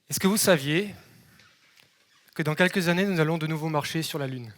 Est-ce que vous saviez que dans quelques années, nous allons de nouveau marcher sur la Lune?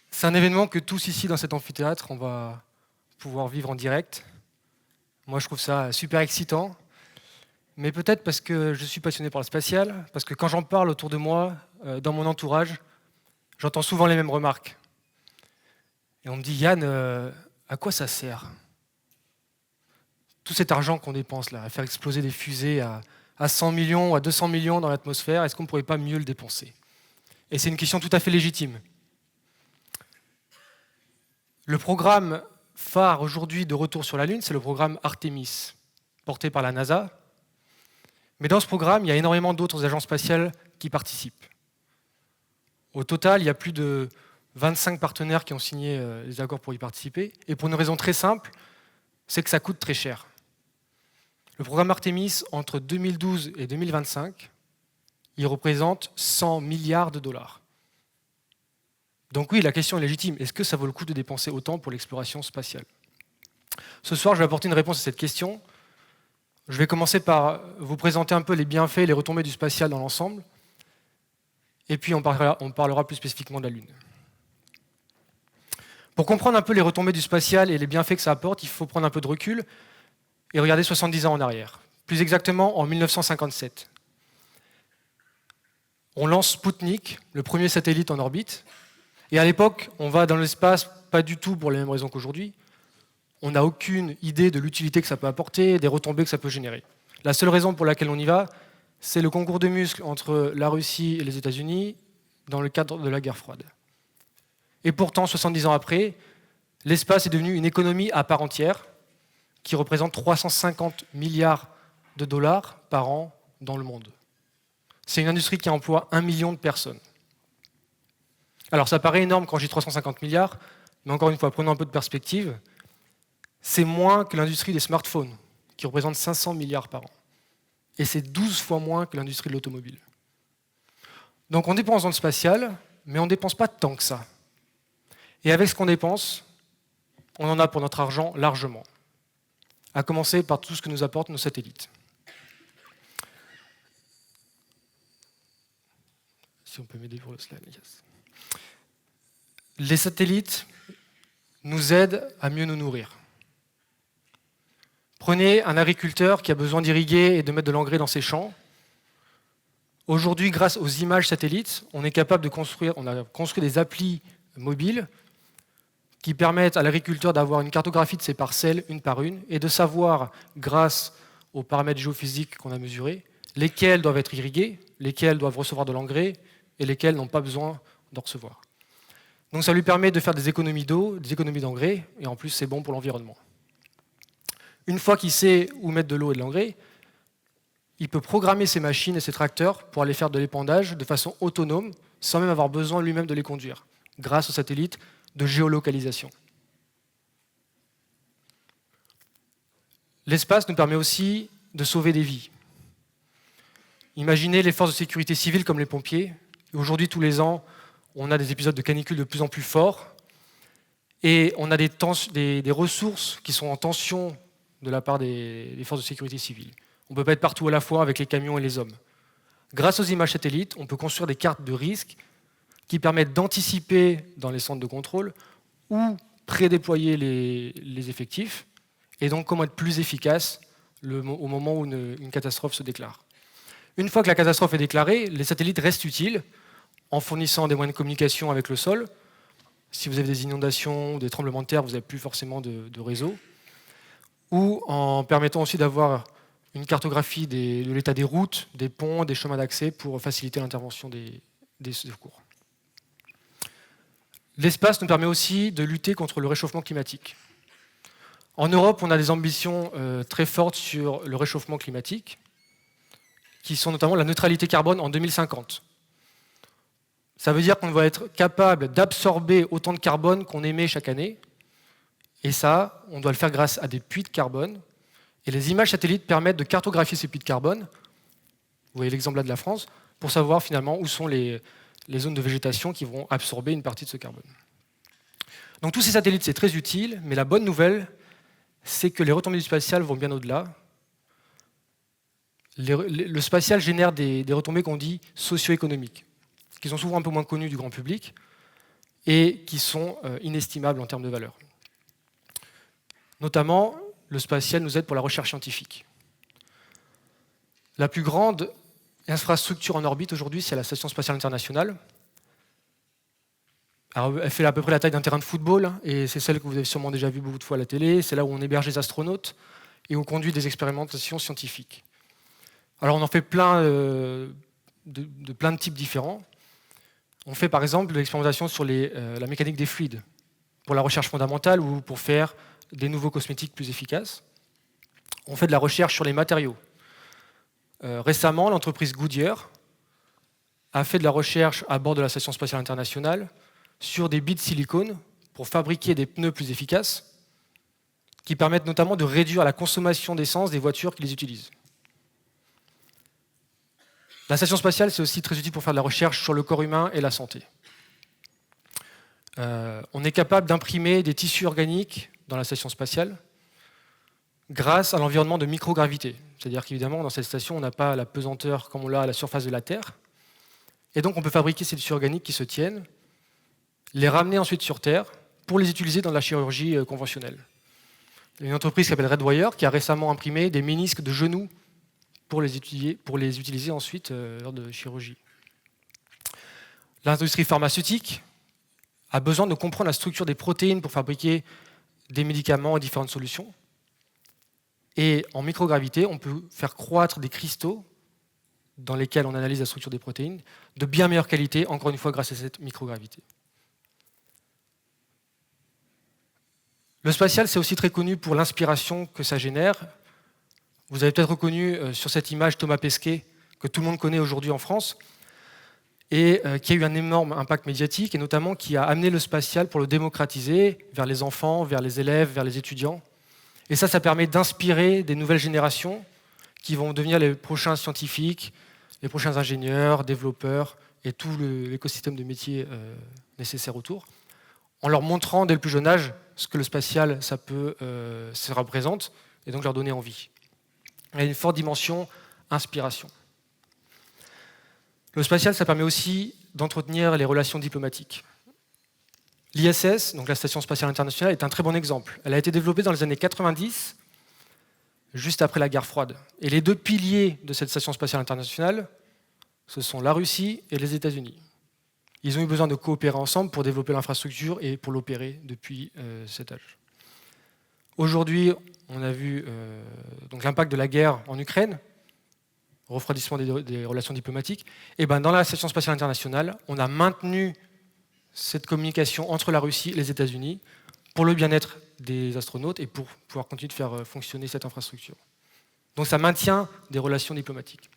C'est un événement que tous ici dans cet amphithéâtre, on va pouvoir vivre en direct. Moi, je trouve ça super excitant, mais peut-être parce que je suis passionné par le spatial, parce que quand j'en parle autour de moi, dans mon entourage, j'entends souvent les mêmes remarques. Et on me dit, Yann, à quoi ça sert? Tout cet argent qu'on dépense là, à faire exploser des fusées à 100 millions, à 200 millions dans l'atmosphère, est-ce qu'on ne pourrait pas mieux le dépenser? Et c'est une question tout à fait légitime. Le programme phare aujourd'hui de retour sur la Lune, c'est le programme Artemis, porté par la NASA. Mais dans ce programme, il y a énormément d'autres agences spatiales qui participent. Au total, il y a plus de 25 partenaires qui ont signé les accords pour y participer. Et pour une raison très simple, c'est que ça coûte très cher. Le programme Artemis, entre 2012 et 2025, il représente 100 milliards de dollars. Donc oui, la question est légitime. Est-ce que ça vaut le coup de dépenser autant pour l'exploration spatiale? Ce soir, je vais apporter une réponse à cette question. Je vais commencer par vous présenter un peu les bienfaits et les retombées du spatial dans l'ensemble. Et puis on parlera plus spécifiquement de la Lune. Pour comprendre un peu les retombées du spatial et les bienfaits que ça apporte, il faut prendre un peu de recul et regarder 70 ans en arrière. Plus exactement en 1957. On lance Sputnik, le premier satellite en orbite. Et à l'époque, on va dans l'espace pas du tout pour les mêmes raisons qu'aujourd'hui. On n'a aucune idée de l'utilité que ça peut apporter, des retombées que ça peut générer. La seule raison pour laquelle on y va, c'est le concours de muscles entre la Russie et les États-Unis dans le cadre de la guerre froide. Et pourtant, 70 ans après, l'espace est devenu une économie à part entière qui représente 350 milliards de dollars par an dans le monde. C'est une industrie qui emploie 1 million de personnes. Alors ça paraît énorme quand je dis 350 milliards, mais encore une fois, prenons un peu de perspective, c'est moins que l'industrie des smartphones, qui représente 500 milliards par an. Et c'est 12 fois moins que l'industrie de l'automobile. Donc on dépense dans le spatial, mais on ne dépense pas tant que ça. Et avec ce qu'on dépense, on en a pour notre argent largement. À commencer par tout ce que nous apportent nos satellites. Si on peut m'aider pour le slide, yes. Les satellites nous aident à mieux nous nourrir. Prenez un agriculteur qui a besoin d'irriguer et de mettre de l'engrais dans ses champs. Aujourd'hui, grâce aux images satellites, on est capable de construire, on a construit des applis mobiles qui permettent à l'agriculteur d'avoir une cartographie de ses parcelles une par une et de savoir, grâce aux paramètres géophysiques qu'on a mesurés, lesquels doivent être irrigués, lesquels doivent recevoir de l'engrais et lesquels n'ont pas besoin d'en recevoir. Donc ça lui permet de faire des économies d'eau, des économies d'engrais, et en plus c'est bon pour l'environnement. Une fois qu'il sait où mettre de l'eau et de l'engrais, il peut programmer ses machines et ses tracteurs pour aller faire de l'épandage de façon autonome, sans même avoir besoin lui-même de les conduire, grâce aux satellites de géolocalisation. L'espace nous permet aussi de sauver des vies. Imaginez les forces de sécurité civile comme les pompiers. Aujourd'hui, tous les ans, on a des épisodes de canicule de plus en plus forts et on a des ressources qui sont en tension de la part des forces de sécurité civile. On ne peut pas être partout à la fois avec les camions et les hommes. Grâce aux images satellites, on peut construire des cartes de risque qui permettent d'anticiper dans les centres de contrôle ou prédéployer les effectifs et donc comment être plus efficace au moment où une catastrophe se déclare. Une fois que la catastrophe est déclarée, les satellites restent utiles en fournissant des moyens de communication avec le sol. Si vous avez des inondations ou des tremblements de terre, vous n'avez plus forcément de réseau. Ou en permettant aussi d'avoir une cartographie de l'état des routes, des ponts, des chemins d'accès pour faciliter l'intervention des secours. L'espace nous permet aussi de lutter contre le réchauffement climatique. En Europe, on a des ambitions très fortes sur le réchauffement climatique, qui sont notamment la neutralité carbone en 2050. Ça veut dire qu'on va être capable d'absorber autant de carbone qu'on émet chaque année, et ça, on doit le faire grâce à des puits de carbone. Et les images satellites permettent de cartographier ces puits de carbone, vous voyez l'exemple là de la France, pour savoir finalement où sont les zones de végétation qui vont absorber une partie de ce carbone. Donc tous ces satellites, c'est très utile, mais la bonne nouvelle, c'est que les retombées du spatial vont bien au-delà. Le spatial génère des retombées qu'on dit socio-économiques, qui sont souvent un peu moins connues du grand public et qui sont inestimables en termes de valeur. Notamment, le spatial nous aide pour la recherche scientifique. La plus grande infrastructure en orbite aujourd'hui, c'est la Station spatiale internationale. Alors, elle fait à peu près la taille d'un terrain de football, et c'est celle que vous avez sûrement déjà vue beaucoup de fois à la télé. C'est là où on héberge les astronautes et où on conduit des expérimentations scientifiques. Alors on en fait plein de types différents. On fait par exemple de l'expérimentation sur la mécanique des fluides, pour la recherche fondamentale ou pour faire des nouveaux cosmétiques plus efficaces. On fait de la recherche sur les matériaux. Récemment, l'entreprise Goodyear a fait de la recherche à bord de la Station spatiale internationale sur des billes de silicone pour fabriquer des pneus plus efficaces, qui permettent notamment de réduire la consommation d'essence des voitures qui les utilisent. La station spatiale, c'est aussi très utile pour faire de la recherche sur le corps humain et la santé. On est capable d'imprimer des tissus organiques dans la station spatiale grâce à l'environnement de microgravité. C'est-à-dire qu'évidemment, dans cette station, on n'a pas la pesanteur comme on l'a à la surface de la Terre. Et donc, on peut fabriquer ces tissus organiques qui se tiennent, les ramener ensuite sur Terre pour les utiliser dans la chirurgie conventionnelle. Il y a une entreprise qui s'appelle Redwire qui a récemment imprimé des ménisques de genoux pour les utiliser ensuite lors de chirurgie. L'industrie pharmaceutique a besoin de comprendre la structure des protéines pour fabriquer des médicaments et différentes solutions. Et en microgravité, on peut faire croître des cristaux dans lesquels on analyse la structure des protéines de bien meilleure qualité, encore une fois grâce à cette microgravité. Le spatial, c'est aussi très connu pour l'inspiration que ça génère. Vous avez peut-être reconnu sur cette image Thomas Pesquet, que tout le monde connaît aujourd'hui en France, et qui a eu un énorme impact médiatique, et notamment qui a amené le spatial pour le démocratiser vers les enfants, vers les élèves, vers les étudiants. Et ça permet d'inspirer des nouvelles générations qui vont devenir les prochains scientifiques, les prochains ingénieurs, développeurs, et tout l'écosystème de métiers nécessaires autour, en leur montrant dès le plus jeune âge ce que le spatial, ça représente, et donc leur donner envie. Il y a une forte dimension inspiration. Le spatial, ça permet aussi d'entretenir les relations diplomatiques. L'ISS, donc la Station spatiale internationale, est un très bon exemple. Elle a été développée dans les années 90, juste après la guerre froide. Et les deux piliers de cette Station spatiale internationale, ce sont la Russie et les États-Unis. Ils ont eu besoin de coopérer ensemble pour développer l'infrastructure et pour l'opérer depuis cet âge. Aujourd'hui, on a vu donc l'impact de la guerre en Ukraine, refroidissement des relations diplomatiques. Et dans la Station spatiale internationale, on a maintenu cette communication entre la Russie et les États-Unis pour le bien-être des astronautes et pour pouvoir continuer de faire fonctionner cette infrastructure. Donc ça maintient des relations diplomatiques.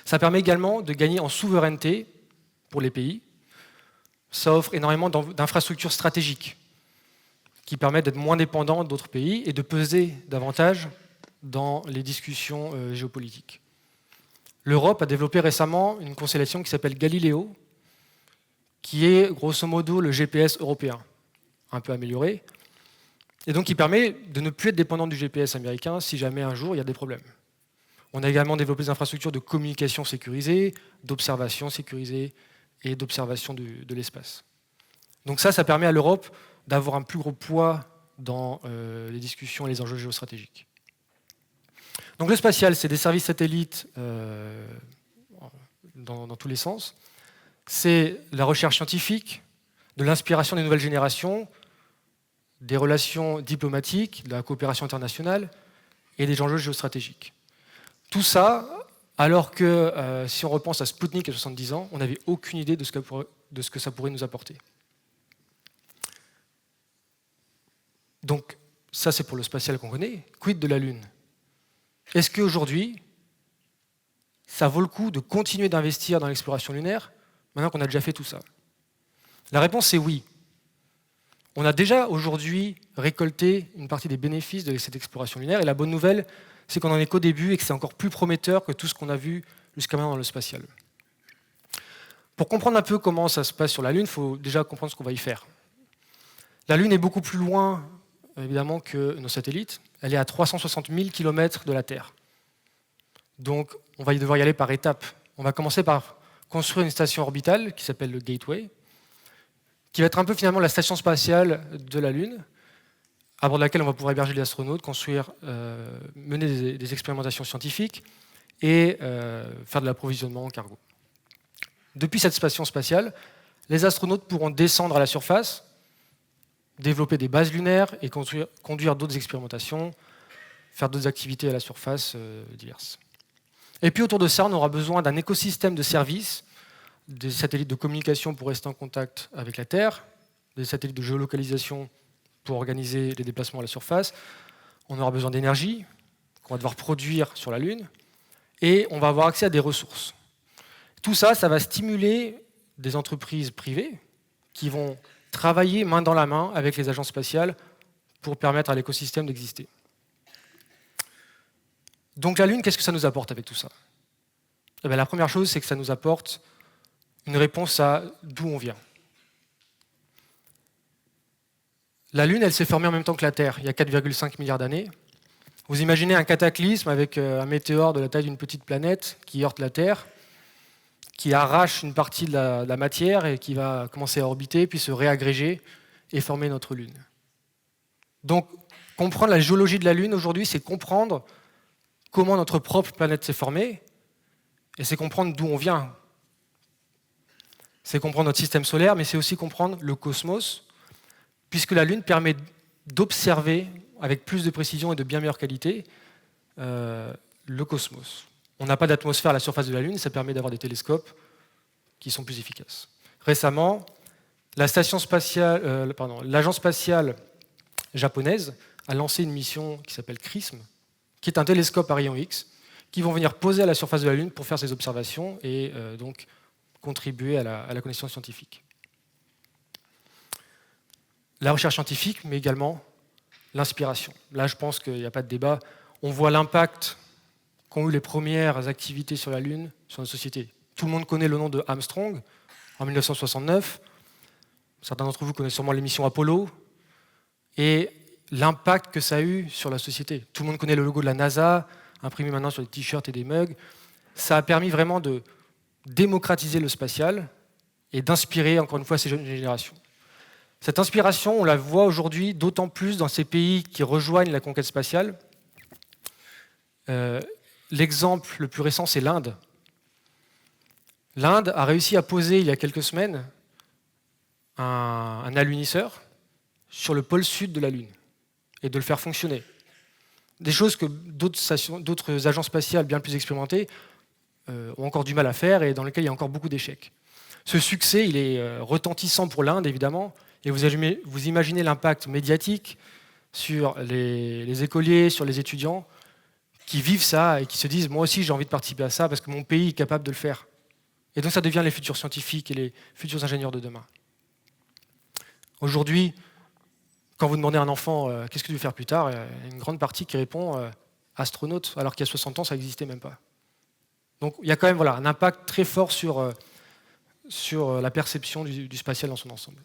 Ça permet également de gagner en souveraineté pour les pays. Ça offre énormément d'infrastructures stratégiques qui permettent d'être moins dépendants d'autres pays et de peser davantage dans les discussions géopolitiques. L'Europe a développé récemment une constellation qui s'appelle Galileo, qui est grosso modo le GPS européen, un peu amélioré, et donc qui permet de ne plus être dépendant du GPS américain si jamais un jour il y a des problèmes. On a également développé des infrastructures de communication sécurisées, d'observation sécurisée et d'observation de l'espace. Donc ça permet à l'Europe d'avoir un plus gros poids dans les discussions et les enjeux géostratégiques. Donc le spatial, c'est des services satellites dans tous les sens. C'est la recherche scientifique, de l'inspiration des nouvelles générations, des relations diplomatiques, de la coopération internationale et des enjeux géostratégiques. Tout ça, alors que si on repense à Sputnik il y a 70 ans, on n'avait aucune idée de ce que ça pourrait nous apporter. Donc ça c'est pour le spatial qu'on connaît. Quid de la Lune ? Est-ce qu'aujourd'hui, ça vaut le coup de continuer d'investir dans l'exploration lunaire maintenant qu'on a déjà fait tout ça ? La réponse est oui. On a déjà aujourd'hui récolté une partie des bénéfices de cette exploration lunaire, et la bonne nouvelle, c'est qu'on n'en est qu'au début et que c'est encore plus prometteur que tout ce qu'on a vu jusqu'à maintenant dans le spatial. Pour comprendre un peu comment ça se passe sur la Lune, il faut déjà comprendre ce qu'on va y faire. La Lune est beaucoup plus loin, évidemment, que nos satellites. Elle est à 360 000 km de la Terre. Donc, on va devoir y aller par étapes. On va commencer par construire une station orbitale qui s'appelle le Gateway, qui va être un peu finalement la station spatiale de la Lune, à bord de laquelle on va pouvoir héberger les astronautes, mener des expérimentations scientifiques et faire de l'approvisionnement en cargo. Depuis cette station spatiale, les astronautes pourront descendre à la surface, développer des bases lunaires et conduire d'autres expérimentations, faire d'autres activités à la surface diverses. Et puis autour de ça, on aura besoin d'un écosystème de services, des satellites de communication pour rester en contact avec la Terre, des satellites de géolocalisation pour organiser les déplacements à la surface. On aura besoin d'énergie qu'on va devoir produire sur la Lune, et on va avoir accès à des ressources. Tout ça, ça va stimuler des entreprises privées qui vont travailler main dans la main avec les agences spatiales pour permettre à l'écosystème d'exister. Donc la Lune, qu'est-ce que ça nous apporte avec tout ça? Eh bien, la première chose, c'est que ça nous apporte une réponse à d'où on vient. La Lune, elle s'est formée en même temps que la Terre, il y a 4,5 milliards d'années. Vous imaginez un cataclysme avec un météore de la taille d'une petite planète qui heurte la Terre, qui arrache une partie de la matière et qui va commencer à orbiter, puis se réagréger et former notre Lune. Donc, comprendre la géologie de la Lune aujourd'hui, c'est comprendre comment notre propre planète s'est formée, et c'est comprendre d'où on vient. C'est comprendre notre système solaire, mais c'est aussi comprendre le cosmos, puisque la Lune permet d'observer avec plus de précision et de bien meilleure qualité le cosmos. On n'a pas d'atmosphère à la surface de la Lune, ça permet d'avoir des télescopes qui sont plus efficaces. Récemment, l'agence spatiale japonaise a lancé une mission qui s'appelle CRISM, qui est un télescope à rayons X, qui vont venir poser à la surface de la Lune pour faire ces observations et donc contribuer à la connaissance scientifique. La recherche scientifique, mais également l'inspiration. Là, je pense qu'il n'y a pas de débat. On voit l'impact qu'ont eu les premières activités sur la Lune sur notre société. Tout le monde connaît le nom de Armstrong, en 1969. Certains d'entre vous connaissent sûrement l'émission Apollo. Et l'impact que ça a eu sur la société. Tout le monde connaît le logo de la NASA, imprimé maintenant sur des t-shirts et des mugs. Ça a permis vraiment de démocratiser le spatial et d'inspirer, encore une fois, ces jeunes générations. Cette inspiration, on la voit aujourd'hui d'autant plus dans ces pays qui rejoignent la conquête spatiale. L'exemple le plus récent, c'est l'Inde. L'Inde a réussi à poser, il y a quelques semaines, un alunisseur sur le pôle sud de la Lune et de le faire fonctionner. Des choses que d'autres agences spatiales bien plus expérimentées ont encore du mal à faire et dans lesquelles il y a encore beaucoup d'échecs. Ce succès, il est retentissant pour l'Inde, évidemment, et vous imaginez l'impact médiatique sur les écoliers, sur les étudiants qui vivent ça et qui se disent « moi aussi j'ai envie de participer à ça parce que mon pays est capable de le faire ». Et donc ça devient les futurs scientifiques et les futurs ingénieurs de demain. Aujourd'hui, quand vous demandez à un enfant « qu'est-ce que tu veux faire plus tard ?», il y a une grande partie qui répond « astronaute », alors qu'il y a 60 ans, ça n'existait même pas. Donc il y a quand même un impact très fort sur la perception du spatial dans son ensemble.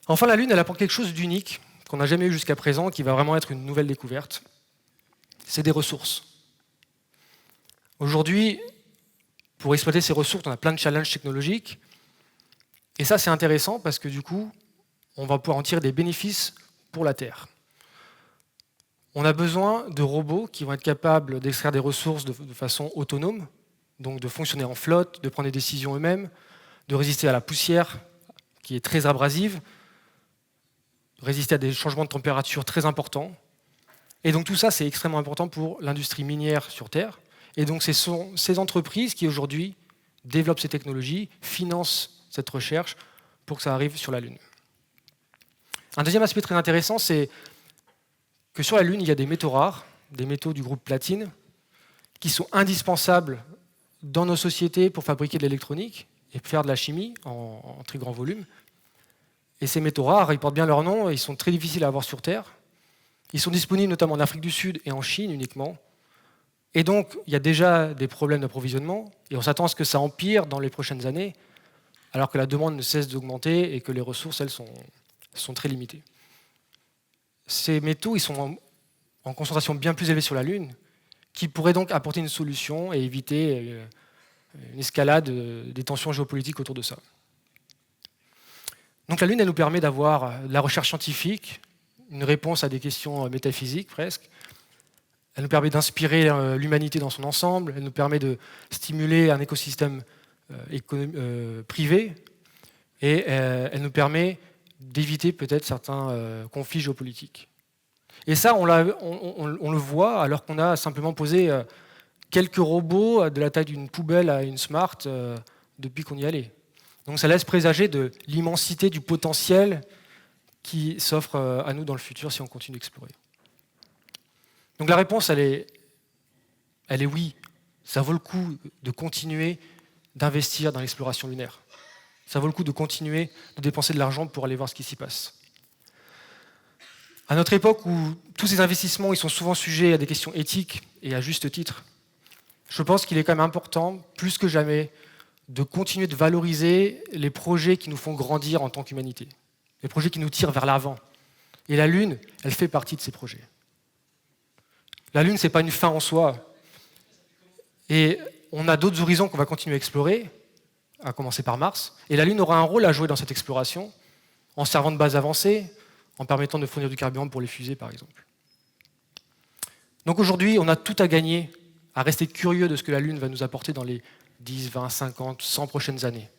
Enfin, la Lune, elle apporte quelque chose d'unique qu'on n'a jamais eu jusqu'à présent, qui va vraiment être une nouvelle découverte. C'est des ressources. Aujourd'hui, pour exploiter ces ressources, on a plein de challenges technologiques. Et ça, c'est intéressant parce que du coup, on va pouvoir en tirer des bénéfices pour la Terre. On a besoin de robots qui vont être capables d'extraire des ressources de façon autonome, donc de fonctionner en flotte, de prendre des décisions eux-mêmes, de résister à la poussière qui est très abrasive, de résister à des changements de température très importants. Et donc tout ça, c'est extrêmement important pour l'industrie minière sur Terre. Et donc ce sont ces entreprises qui aujourd'hui développent ces technologies, financent cette recherche pour que ça arrive sur la Lune. Un deuxième aspect très intéressant, c'est que sur la Lune, il y a des métaux rares, des métaux du groupe platine, qui sont indispensables dans nos sociétés pour fabriquer de l'électronique et faire de la chimie en très grand volume. Et ces métaux rares, ils portent bien leur nom, ils sont très difficiles à avoir sur Terre. Ils sont disponibles notamment en Afrique du Sud et en Chine uniquement. Et donc, il y a déjà des problèmes d'approvisionnement, et on s'attend à ce que ça empire dans les prochaines années, alors que la demande ne cesse d'augmenter et que les ressources, elles, sont très limitées. Ces métaux, ils sont en concentration bien plus élevée sur la Lune qui pourrait donc apporter une solution et éviter une escalade des tensions géopolitiques autour de ça. Donc la Lune, elle nous permet d'avoir de la recherche scientifique, une réponse à des questions métaphysiques presque. Elle nous permet d'inspirer l'humanité dans son ensemble. Elle nous permet de stimuler un écosystème privé. Et elle nous permet d'éviter peut-être certains conflits géopolitiques. Et ça, on le voit alors qu'on a simplement posé quelques robots de la taille d'une poubelle à une smart depuis qu'on y allait. Donc ça laisse présager de l'immensité du potentiel qui s'offre à nous dans le futur si on continue d'explorer. Donc la réponse, elle est oui. Ça vaut le coup de continuer d'investir dans l'exploration lunaire. Ça vaut le coup de continuer de dépenser de l'argent pour aller voir ce qui s'y passe. À notre époque où tous ces investissements ils sont souvent sujets à des questions éthiques et à juste titre, je pense qu'il est quand même important, plus que jamais, de continuer de valoriser les projets qui nous font grandir en tant qu'humanité, les projets qui nous tirent vers l'avant. Et la Lune, elle fait partie de ces projets. La Lune, ce n'est pas une fin en soi. Et on a d'autres horizons qu'on va continuer à explorer, à commencer par Mars. Et la Lune aura un rôle à jouer dans cette exploration, en servant de base avancée, en permettant de fournir du carburant pour les fusées, par exemple. Donc aujourd'hui, on a tout à gagner à rester curieux de ce que la Lune va nous apporter dans les 10, 20, 50, 100 prochaines années.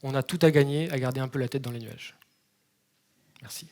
On a tout à gagner à garder un peu la tête dans les nuages. Merci.